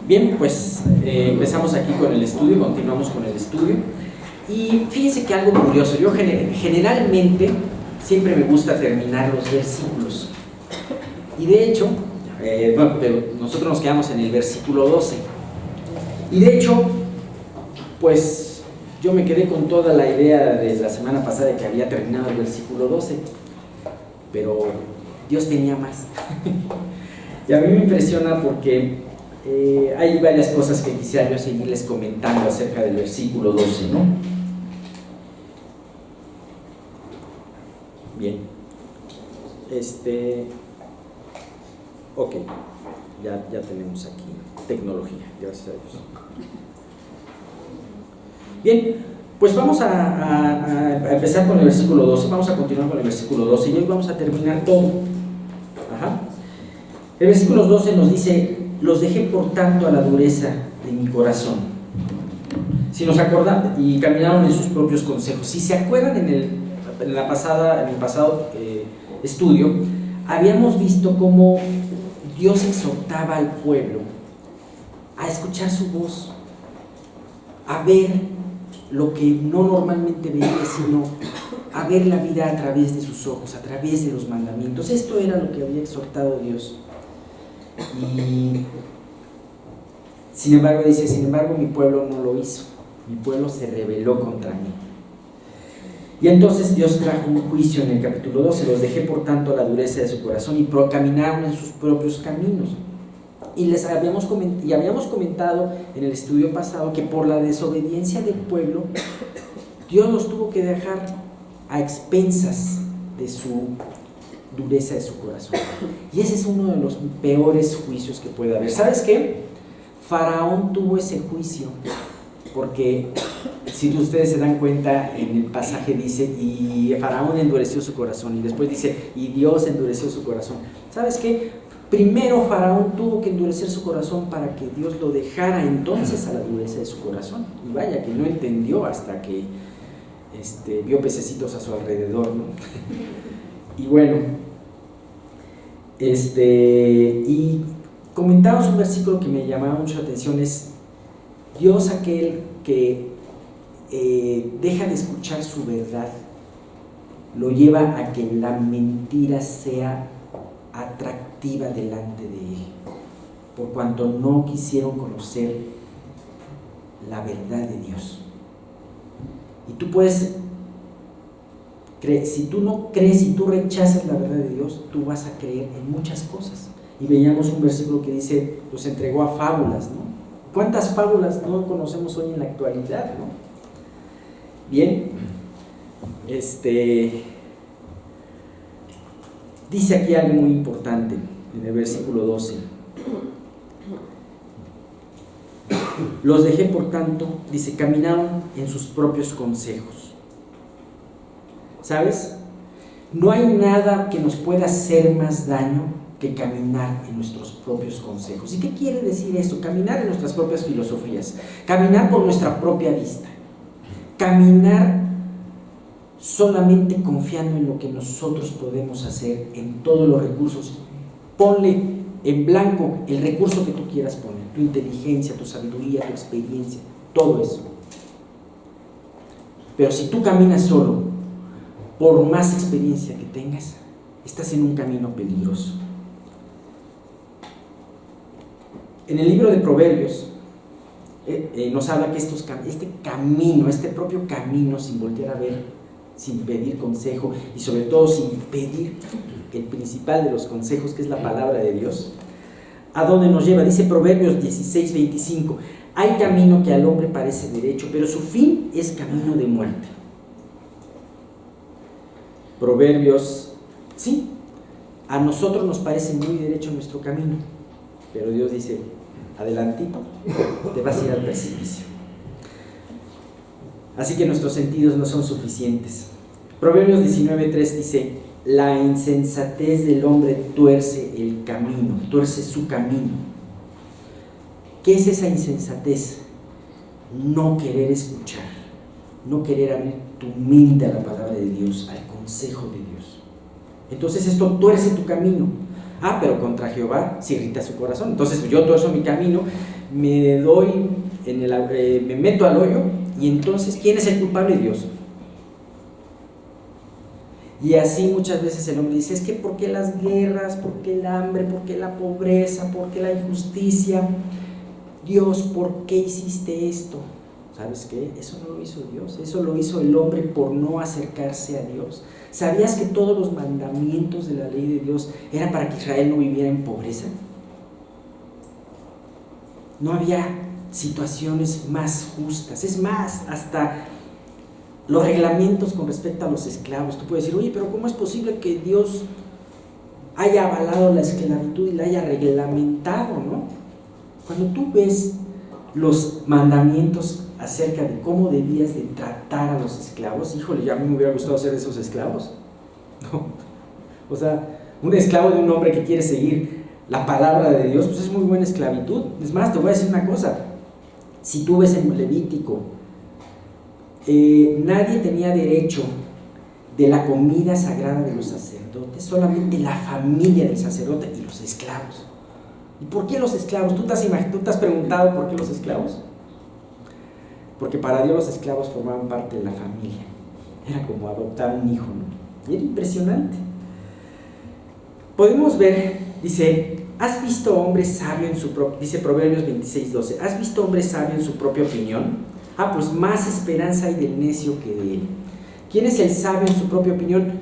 Bien, pues empezamos aquí con el estudio, continuamos con el estudio. Y fíjense que algo curioso, yo generalmente siempre me gusta terminar los versículos. Y de hecho, pero nosotros nos quedamos en el versículo 12. Y de hecho, pues yo me quedé con toda la idea de la semana pasada de que había terminado el versículo 12. Pero Dios tenía más. Y a mí me impresiona porque hay varias cosas que quisiera yo seguirles comentando acerca del versículo 12, ¿no? Bien. Ok, ya tenemos aquí tecnología, gracias a Dios. Bien, pues vamos a empezar con el versículo 12, vamos a continuar con el versículo 12 y hoy vamos a terminar todo. Ajá. El versículo 12 nos dice: los dejé por tanto a la dureza de mi corazón. Si nos acordan, y caminaron en sus propios consejos. Si se acuerdan en el pasado estudio, habíamos visto cómo Dios exhortaba al pueblo a escuchar su voz, a ver lo que no normalmente veía, sino a ver la vida a través de sus ojos, a través de los mandamientos. Esto era lo que había exhortado Dios. Y sin embargo dice: sin embargo mi pueblo no lo hizo, mi pueblo se rebeló contra mí. Y entonces Dios trajo un juicio en el capítulo 12: los dejé por tanto a la dureza de su corazón y caminaron en sus propios caminos. Y habíamos comentado en el estudio pasado que por la desobediencia del pueblo, Dios los tuvo que dejar a expensas de su dureza de su corazón. Y ese es uno de los peores juicios que puede haber. ¿Sabes qué? Faraón tuvo ese juicio porque, si ustedes se dan cuenta, en el pasaje dice: y Faraón endureció su corazón, y después dice: y Dios endureció su corazón. ¿Sabes qué? Primero Faraón tuvo que endurecer su corazón para que Dios lo dejara entonces a la dureza de su corazón. Y vaya que no entendió hasta que vio pececitos a su alrededor, ¿no? Y bueno, y comentamos un versículo que me llamaba mucho la atención: es Dios aquel que deja de escuchar su verdad, lo lleva a que la mentira sea atractiva delante de él, por cuanto no quisieron conocer la verdad de Dios. Y tú puedes si tú no crees, si tú rechazas la verdad de Dios, tú vas a creer en muchas cosas. Y veíamos un versículo que dice: los entregó a fábulas, ¿no? ¿Cuántas fábulas no conocemos hoy en la actualidad, no? Bien, dice aquí algo muy importante en el versículo 12: los dejé por tanto, dice, caminaron en sus propios consejos. ¿Sabes? No hay nada que nos pueda hacer más daño que caminar en nuestros propios consejos. ¿Y qué quiere decir eso? Caminar en nuestras propias filosofías, caminar por nuestra propia vista, caminar solamente confiando en lo que nosotros podemos hacer, en todos los recursos. Ponle en blanco el recurso que tú quieras poner: tu inteligencia, tu sabiduría, tu experiencia, todo eso. Pero si tú caminas solo, por más experiencia que tengas, estás en un camino peligroso. En el libro de Proverbios nos habla que este propio camino, sin voltear a ver, sin pedir consejo y sobre todo sin pedir el principal de los consejos, que es la palabra de Dios, ¿a dónde nos lleva? Dice Proverbios 16:25: hay camino que al hombre parece derecho, pero su fin es camino de muerte. Proverbios, sí, a nosotros nos parece muy derecho nuestro camino, pero Dios dice: adelantito, te vas a ir al precipicio. Así que nuestros sentidos no son suficientes. Proverbios 19:3 dice: la insensatez del hombre tuerce el camino, tuerce su camino. ¿Qué es esa insensatez? No querer escuchar, no querer abrir tu mente a la palabra de Dios, al consejo de Dios. Entonces esto tuerce tu camino. Pero contra Jehová se irrita su corazón. Entonces yo tuerzo mi camino, me meto al hoyo, y entonces, ¿quién es el culpable? Dios. Y así muchas veces el hombre dice, es que ¿por qué las guerras? ¿Por qué el hambre? ¿Por qué la pobreza? ¿Por qué la injusticia? Dios, ¿por qué hiciste esto? ¿Sabes qué? Eso no lo hizo Dios, eso lo hizo el hombre por no acercarse a Dios. ¿Sabías que todos los mandamientos de la ley de Dios eran para que Israel no viviera en pobreza? No había situaciones más justas. Es más, hasta los reglamentos con respecto a los esclavos. Tú puedes decir, oye, pero ¿cómo es posible que Dios haya avalado la esclavitud y la haya reglamentado, no? Cuando tú ves los mandamientos acerca de cómo debías de tratar a los esclavos, híjole, ya a mí me hubiera gustado ser de esos esclavos, ¿no? O sea, un esclavo de un hombre que quiere seguir la palabra de Dios, pues es muy buena esclavitud. Es más, te voy a decir una cosa, si tú ves en Levítico, nadie tenía derecho de la comida sagrada de los sacerdotes, solamente la familia del sacerdote y los esclavos. ¿Y por qué los esclavos? ¿Tú te has preguntado por qué los esclavos? Porque para Dios los esclavos formaban parte de la familia. Era como adoptar un hijo, ¿no? Y era impresionante. Podemos ver, dice, ¿has visto hombre sabio en su propia, dice Proverbios 26:12, ¿has visto hombre sabio en su propia opinión? Pues más esperanza hay del necio que de él. ¿Quién es el sabio en su propia opinión?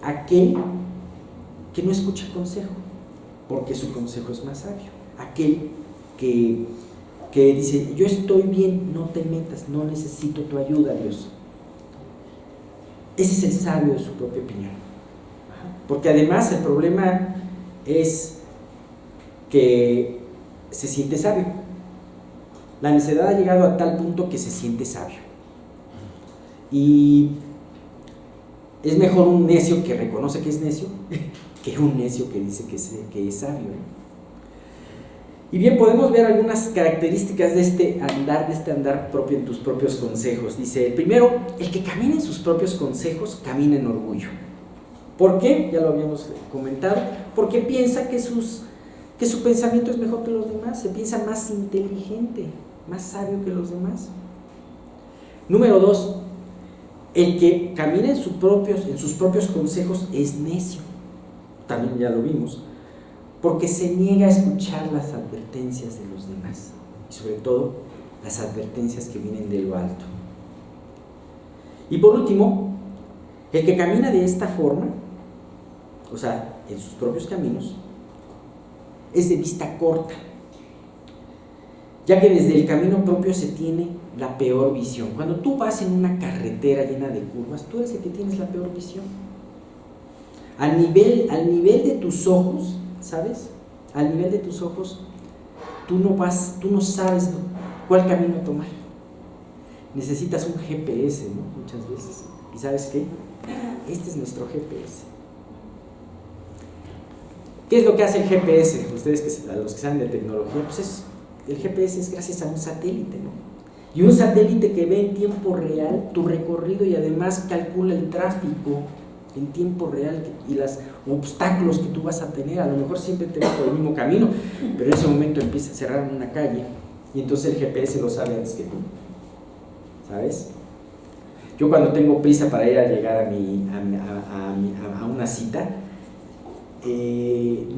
Aquel que no escucha consejo, porque su consejo es más sabio. Aquel que dice, yo estoy bien, no te metas, no necesito tu ayuda, Dios. Ese es el sabio de su propia opinión. Porque además el problema es que se siente sabio. La necedad ha llegado a tal punto que se siente sabio. Y es mejor un necio que reconoce que es necio que un necio que dice que es sabio. Y bien, podemos ver algunas características de este andar propio en tus propios consejos. Dice, el primero, el que camina en sus propios consejos, camina en orgullo. ¿Por qué? Ya lo habíamos comentado. Porque piensa que su pensamiento es mejor que los demás, se piensa más inteligente, más sabio que los demás. Número 2, el que camina en sus propios consejos es necio. También ya lo vimos. Porque se niega a escuchar las advertencias de los demás, y sobre todo las advertencias que vienen de lo alto. Y por último, el que camina de esta forma, o sea, en sus propios caminos, es de vista corta, ya que desde el camino propio se tiene la peor visión. Cuando tú vas en una carretera llena de curvas, tú eres el que tienes la peor visión. Al nivel de tus ojos, ¿sabes? Al nivel de tus ojos, tú no sabes cuál camino tomar. Necesitas un GPS, ¿no? Muchas veces. ¿Y sabes qué? Este es nuestro GPS. ¿Qué es lo que hace el GPS? Ustedes, a los que saben de tecnología, pues el GPS es gracias a un satélite, ¿no? Y un satélite que ve en tiempo real tu recorrido y además calcula el tráfico en tiempo real y los obstáculos que tú vas a tener. A lo mejor siempre te vas por el mismo camino, pero en ese momento empieza a cerrar una calle y entonces el GPS lo sabe antes que tú, ¿sabes? Yo cuando tengo prisa para ir a llegar a una cita,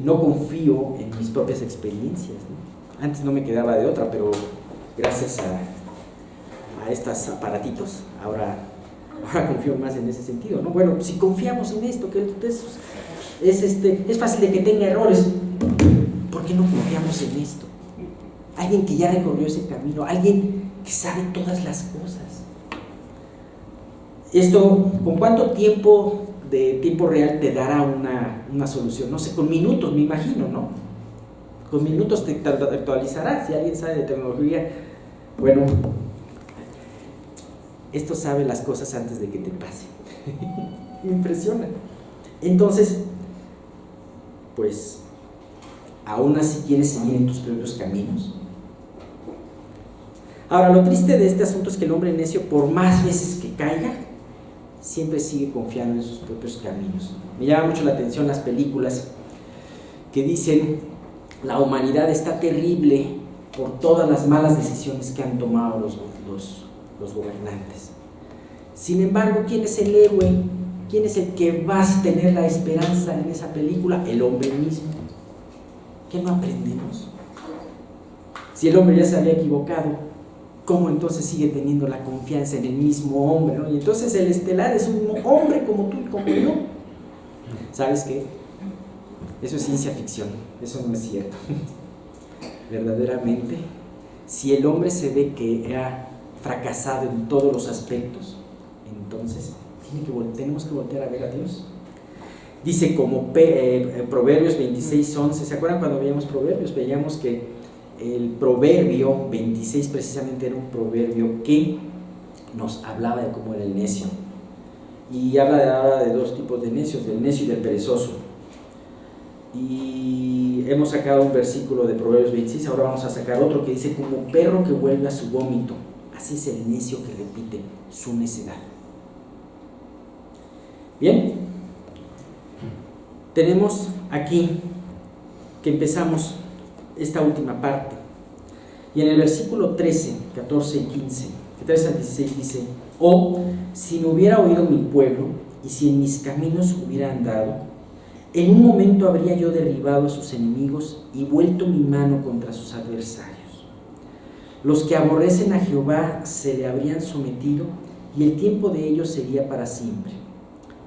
no confío en mis propias experiencias, ¿no? Antes no me quedaba de otra, pero gracias a estos aparatitos ahora confío más en ese sentido, ¿no? Bueno, si confiamos en esto, que es fácil de que tenga errores, ¿por qué no confiamos en esto? Alguien que ya recorrió ese camino, alguien que sabe todas las cosas. Esto, ¿con cuánto tiempo real te dará una solución? No sé, con minutos, me imagino, ¿no? Con minutos te actualizará. Si alguien sabe de tecnología, bueno, esto sabe las cosas antes de que te pase. Me impresiona. Entonces, pues, aún así quieres seguir en tus propios caminos. Ahora, lo triste de este asunto es que el hombre necio, por más veces que caiga, siempre sigue confiando en sus propios caminos. Me llama mucho la atención las películas que dicen, la humanidad está terrible por todas las malas decisiones que han tomado los gobernantes. Sin embargo, ¿quién es el héroe? ¿Quién es el que va a tener la esperanza en esa película? El hombre mismo. ¿Qué no aprendemos? Si el hombre ya se había equivocado, ¿cómo entonces sigue teniendo la confianza en el mismo hombre, ¿no? Y entonces el estelar es un hombre como tú y como yo. ¿Sabes qué? Eso es ciencia ficción, eso no es cierto. Verdaderamente, si el hombre se ve que ha fracasado en todos los aspectos, entonces tenemos que voltear a ver a Dios. Dice como Proverbios 26:11, ¿se acuerdan cuando veíamos Proverbios? Veíamos que el Proverbio 26 precisamente era un proverbio que nos hablaba de cómo era el necio. Y habla de dos tipos de necios, del necio y del perezoso. Y hemos sacado un versículo de Proverbios 26, ahora vamos a sacar otro que dice: como perro que vuelve a su vómito, así es el necio que repite su necedad. Bien, tenemos aquí que empezamos esta última parte, y en el versículo 13, 14 y 15, 13 al 16 dice: oh, si me hubiera oído mi pueblo, y si en mis caminos hubiera andado, en un momento habría yo derribado a sus enemigos y vuelto mi mano contra sus adversarios. Los que aborrecen a Jehová se le habrían sometido, y el tiempo de ellos sería para siempre.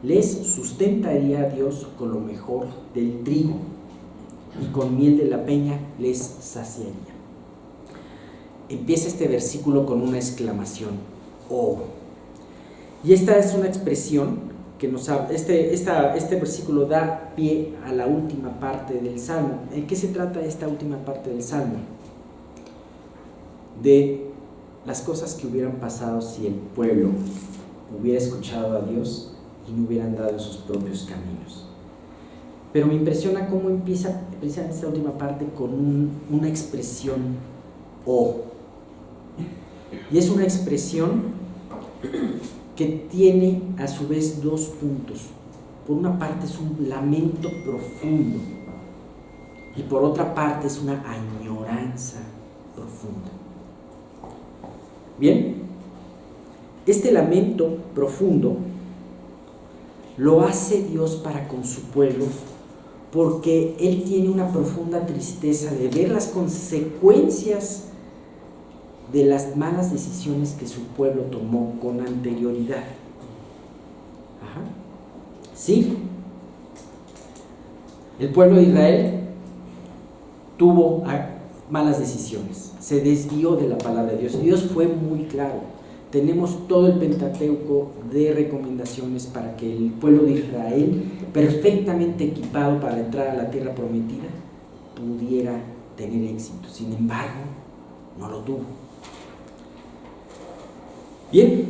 Les sustentaría a Dios con lo mejor del trigo, y con miel de la peña les saciaría. Empieza este versículo con una exclamación: oh. Y esta es una expresión que nos habla, este versículo da pie a la última parte del Salmo. ¿En qué se trata esta última parte del Salmo? De las cosas que hubieran pasado si el pueblo hubiera escuchado a Dios y no hubiera andado en sus propios caminos. Pero me impresiona cómo empieza precisamente esta última parte con una expresión oh. Y es una expresión que tiene a su vez dos puntos. Por una parte es un lamento profundo, y por otra parte es una añoranza profunda. Bien, este lamento profundo lo hace Dios para con su pueblo, porque Él tiene una profunda tristeza de ver las consecuencias de las malas decisiones que su pueblo tomó con anterioridad. Ajá. Sí, el pueblo de Israel tuvo malas decisiones, se desvió de la palabra de Dios. Dios fue muy claro. Tenemos todo el Pentateuco de recomendaciones para que el pueblo de Israel, perfectamente equipado para entrar a la tierra prometida, pudiera tener éxito. Sin embargo, no lo tuvo. Bien,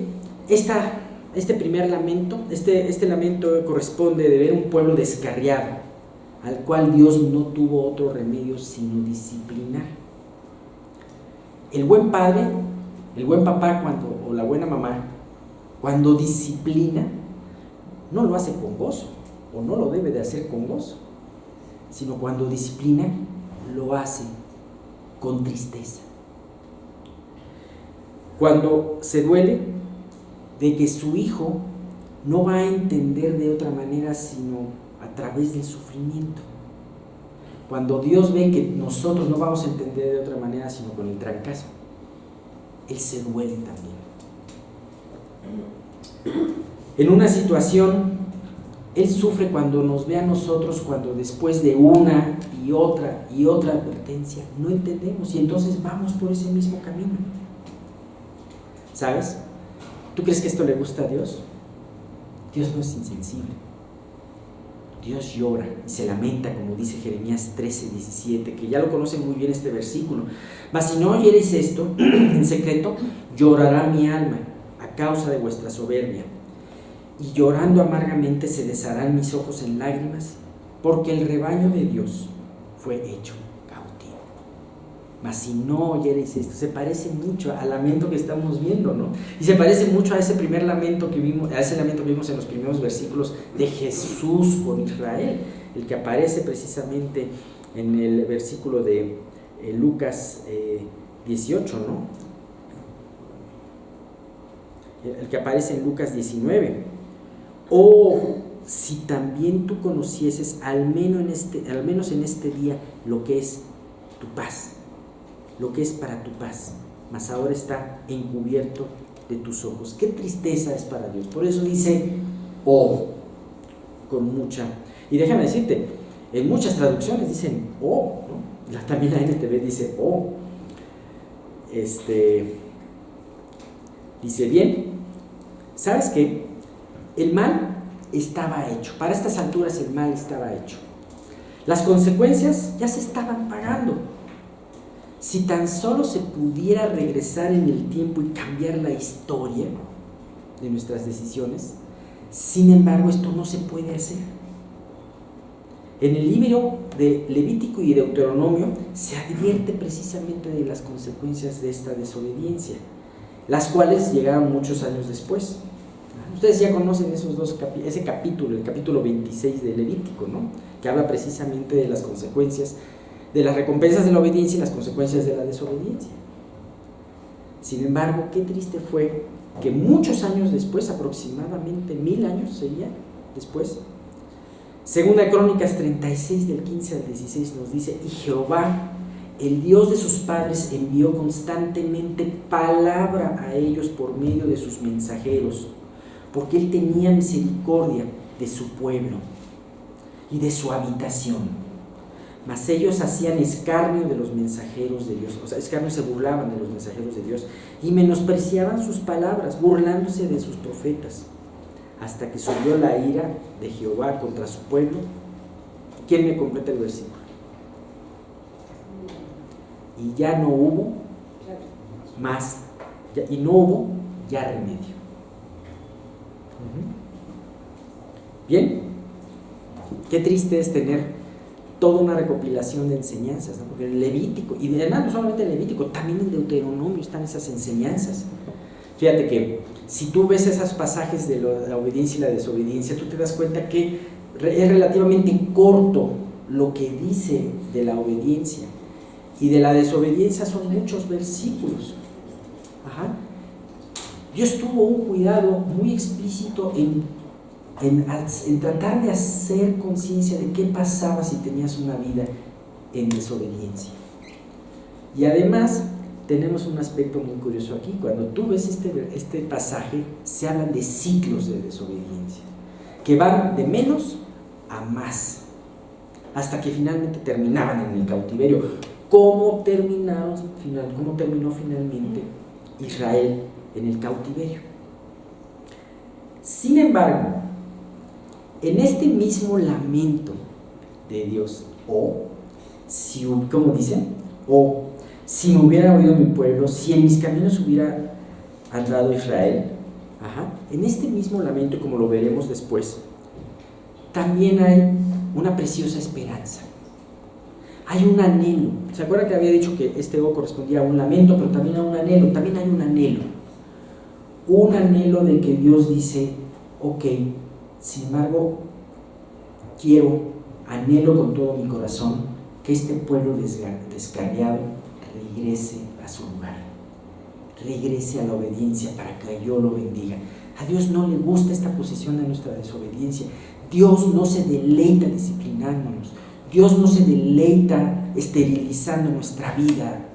este primer lamento, este lamento corresponde de ver un pueblo descarriado, al cual Dios no tuvo otro remedio sino disciplinar. El buen padre, el buen papá o la buena mamá, cuando disciplina, no lo hace con gozo, o no lo debe de hacer con gozo, sino cuando disciplina, lo hace con tristeza. Cuando se duele de que su hijo no va a entender de otra manera sino a través del sufrimiento. Cuando Dios ve que nosotros no vamos a entender de otra manera sino con el trancazo, Él se duele también. En una situación, Él sufre cuando nos ve a nosotros, cuando después de una y otra advertencia no entendemos, y entonces vamos por ese mismo camino. ¿Sabes? ¿Tú crees que esto le gusta a Dios? Dios no es insensible. Dios llora y se lamenta, como dice Jeremías 13:17, que ya lo conocen muy bien este versículo. Mas si no oyereis esto en secreto, llorará mi alma a causa de vuestra soberbia, y llorando amargamente se desharán mis ojos en lágrimas, porque el rebaño de Dios fue hecho cautivo. Mas si no oyereis esto, se parece mucho al lamento que estamos viendo, ¿no? Y se parece mucho a ese primer lamento que vimos, en los primeros versículos de Jesús por Israel, el que aparece precisamente en el versículo de Lucas 18, ¿no? El que aparece en Lucas 19. Oh, si también tú conocieses, al menos en este día, lo que es tu paz, lo que es para tu paz, mas ahora está encubierto de tus ojos. Qué tristeza es para Dios. Por eso dice, oh, con mucha. Y déjame decirte, en muchas traducciones dicen, oh, ¿no? También la NTV dice, oh. Dice, bien, ¿sabes qué? El mal estaba hecho. Para estas alturas el mal estaba hecho. Las consecuencias ya se estaban pagando. Si tan solo se pudiera regresar en el tiempo y cambiar la historia de nuestras decisiones, sin embargo, esto no se puede hacer. En el libro de Levítico y Deuteronomio se advierte precisamente de las consecuencias de esta desobediencia, las cuales llegaron muchos años después. Ustedes ya conocen ese capítulo, el capítulo 26 de Levítico, ¿no? Que habla precisamente de las consecuencias, de las recompensas de la obediencia y las consecuencias de la desobediencia. Sin embargo, qué triste fue que muchos años después, aproximadamente 1000 años sería después, Segunda de Crónicas 36 del 15 al 16 nos dice, y Jehová, el Dios de sus padres, envió constantemente palabra a ellos por medio de sus mensajeros, porque él tenía misericordia de su pueblo y de su habitación. Mas ellos hacían escarnio de los mensajeros de Dios, o sea, escarnio, se burlaban de los mensajeros de Dios y menospreciaban sus palabras, burlándose de sus profetas, hasta que subió la ira de Jehová contra su pueblo. ¿Quién me completa el versículo? Y ya no hubo más, y no hubo ya remedio. Bien, qué triste es tener toda una recopilación de enseñanzas, ¿no? Porque en Levítico, y además no solamente en Levítico, también en Deuteronomio están esas enseñanzas. Fíjate que si tú ves esos pasajes de la obediencia y la desobediencia, tú te das cuenta que es relativamente corto lo que dice de la obediencia, y de la desobediencia son muchos versículos. Ajá. Dios tuvo un cuidado muy explícito en tratar de hacer conciencia de qué pasaba si tenías una vida en desobediencia. Y además tenemos un aspecto muy curioso aquí. Cuando tú ves este pasaje, se hablan de ciclos de desobediencia que van de menos a más, hasta que finalmente terminaban en el cautiverio. ¿Cómo terminó finalmente Israel en el cautiverio? Sin embargo, en este mismo lamento de Dios, como dicen, si me hubiera oído mi pueblo, si en mis caminos hubiera andado Israel, en este mismo lamento, como lo veremos después, también hay una preciosa esperanza. Hay un anhelo. ¿Se acuerdan que había dicho que este correspondía a un lamento, pero también a un anhelo? También hay un anhelo. Un anhelo de que Dios dice, ok, sin embargo, anhelo con todo mi corazón que este pueblo descarriado regrese a su lugar, regrese a la obediencia para que yo lo bendiga. A Dios no le gusta esta posición de nuestra desobediencia. Dios no se deleita disciplinándonos. Dios no se deleita esterilizando nuestra vida,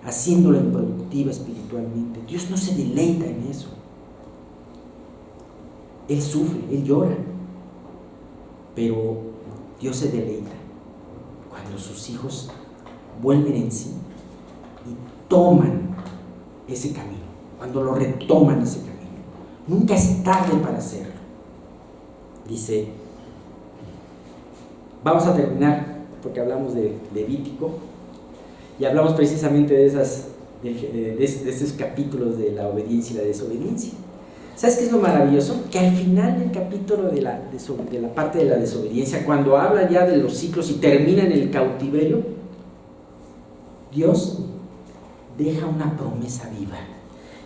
haciéndola improductiva espiritualmente. Dios no se deleita en eso. Él sufre, Él llora, pero Dios se deleita cuando sus hijos vuelven en sí y toman ese camino, cuando lo retoman ese camino. Nunca es tarde para hacerlo. Dice, vamos a terminar porque hablamos de Levítico y hablamos precisamente de esos capítulos de la obediencia y la desobediencia. ¿Sabes qué es lo maravilloso? Que al final del capítulo de la parte de la desobediencia, cuando habla ya de los ciclos y termina en el cautiverio, Dios deja una promesa viva.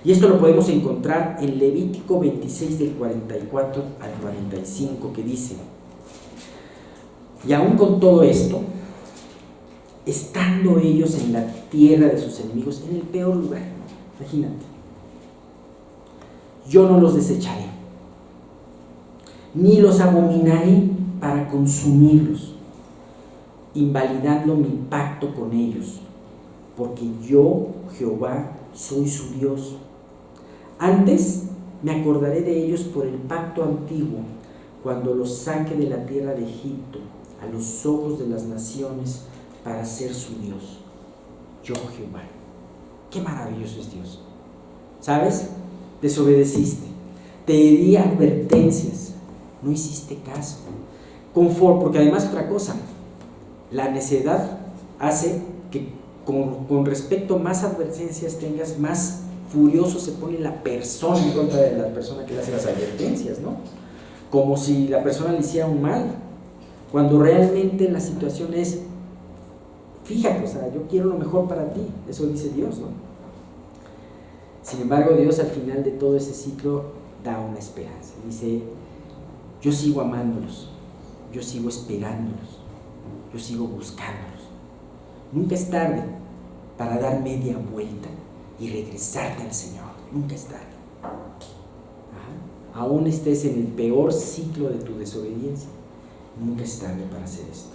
Y esto lo podemos encontrar en Levítico 26 del 44 al 45, que dice: y aún con todo esto, estando ellos en la tierra de sus enemigos, en el peor lugar. Imagínate. Yo no los desecharé, ni los abominaré para consumirlos, invalidando mi pacto con ellos, porque yo, Jehová, soy su Dios. Antes me acordaré de ellos por el pacto antiguo, cuando los saque de la tierra de Egipto, a los ojos de las naciones, para ser su Dios. Yo, Jehová. Qué maravilloso es Dios. ¿Sabes? Desobedeciste. Te di advertencias. No hiciste caso. Porque además otra cosa, la necedad hace que con respecto más advertencias tengas, más furioso se pone la persona en contra de la persona que le hace las advertencias, ¿no? Como si la persona le hiciera un mal, cuando realmente la situación es, fíjate, o sea, yo quiero lo mejor para ti, eso dice Dios, ¿no? Sin embargo, Dios al final de todo ese ciclo da una esperanza, dice, yo sigo amándolos, yo sigo esperándolos, yo sigo buscándolos. Nunca es tarde para dar media vuelta y regresarte al Señor, nunca es tarde. Aún estés en el peor ciclo de tu desobediencia, nunca es tarde para hacer esto.